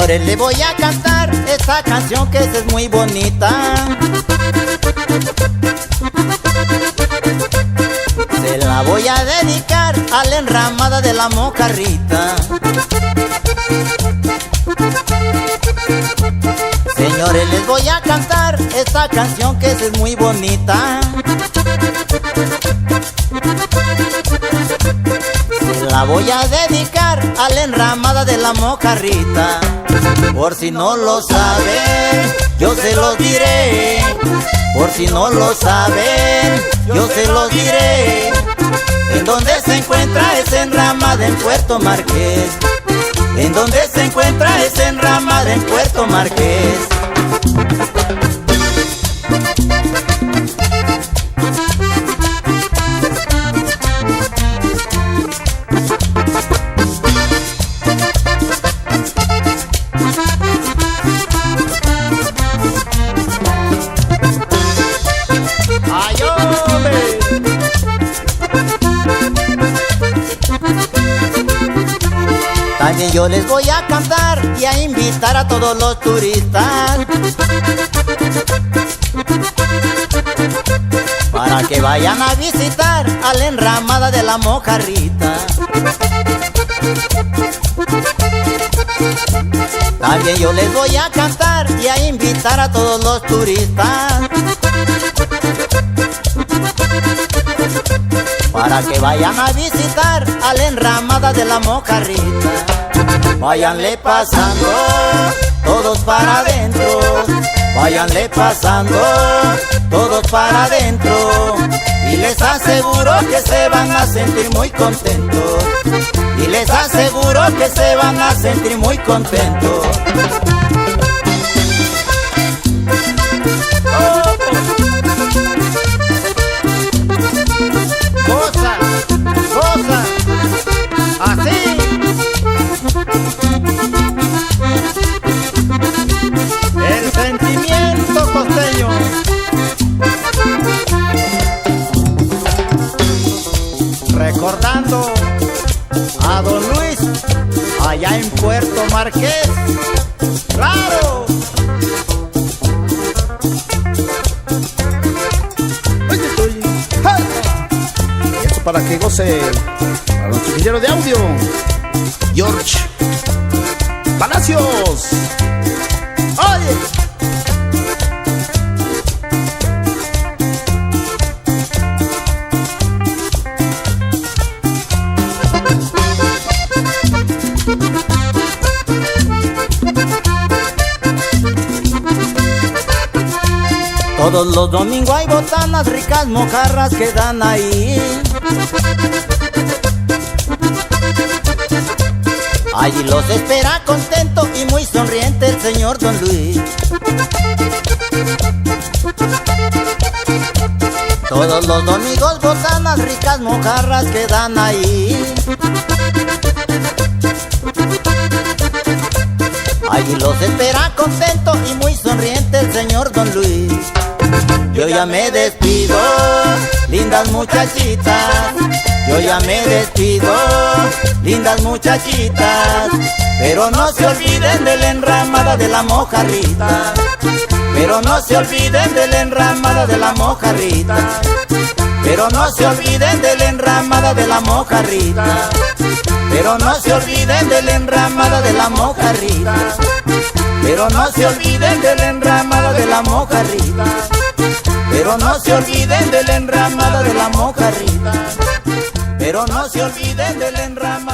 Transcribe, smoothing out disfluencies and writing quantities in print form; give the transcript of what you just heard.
Señores, le voy a cantar esta canción que es muy bonita. Se la voy a dedicar a la enramada de la mojarrita. Señores, les voy a cantar esta canción que es muy bonita. Se la voy a dedicar a la enramada de la mojarrita. Por si no lo saben, yo se los diré. Por si no lo saben, yo se los diré. En donde se encuentra esa enramada en Puerto Marqués. En donde se encuentra esa enramada en Puerto Marqués. ¡Ay, hombre! También yo les voy a cantar y a invitar a todos los turistas para que vayan a visitar a la enramada de la mojarrita. También yo les voy a cantar y a invitar a todos los turistas para que vayan a visitar a la enramada de la mojarrita. Váyanle pasando todos para adentro, váyanle pasando todos para adentro, y les aseguro que se van a sentir muy contentos, y les aseguro que se van a sentir muy contentos. Goza, goza, así. El sentimiento costeño. Recordando a Don Luis allá en Puerto Marqués. ¡Claro! Para que goce para nuestro ingeniero de audio, George Palacios. ¡Oye! Todos los domingos hay botanas, ricas mojarras que dan ahí. Allí los espera contento y muy sonriente el señor Don Luis. Todos los domingos botanas, ricas mojarras que dan ahí. Allí los espera contento y muy sonriente el señor Don Luis. Yo ya me despido, lindas muchachitas. Yo ya me despido, lindas muchachitas. Pero no se olviden de la enramada de la mojarrita. Pero no se olviden de la enramada de la mojarrita. Pero no se olviden de la enramada de la mojarrita. Pero no se olviden de la enramada de la mojarrita. Pero no se olviden de la enramada de la mojarrita. Pero no se olviden de la enramada de la mojarrita. Pero no se olviden de la enramada.